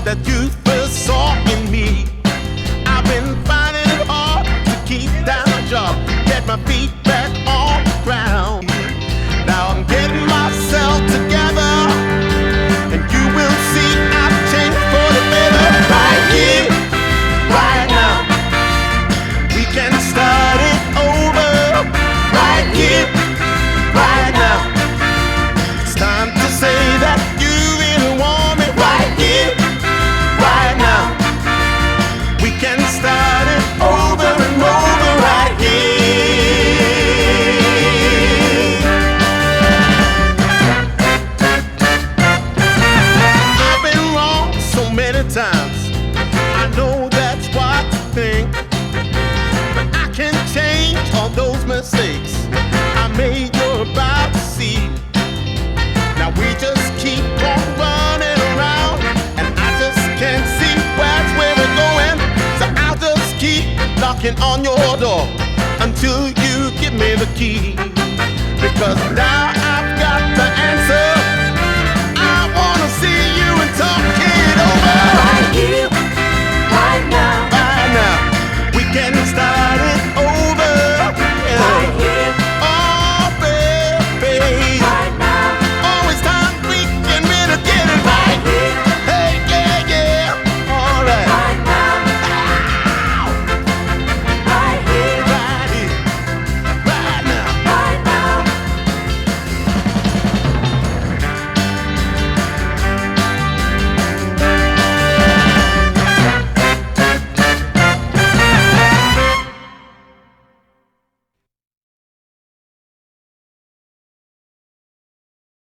that you first saw in me. I've been finding it hard to keep down a job, get my feet back on the ground. Now I'm getting myself together, and you will see I've changed for the better. Right here, right now, we can start it over. Right here, right now, it's time to say that you really want me. Right here, right now, we can start it over and over. Right here. I've been wrong so many times, I know that's what you think, but I can change all those mistakes I made. You're about to see. Now we just keep on running around, and I just can't see where we're going. So I'll just keep knocking on your door until you give me the key. Because now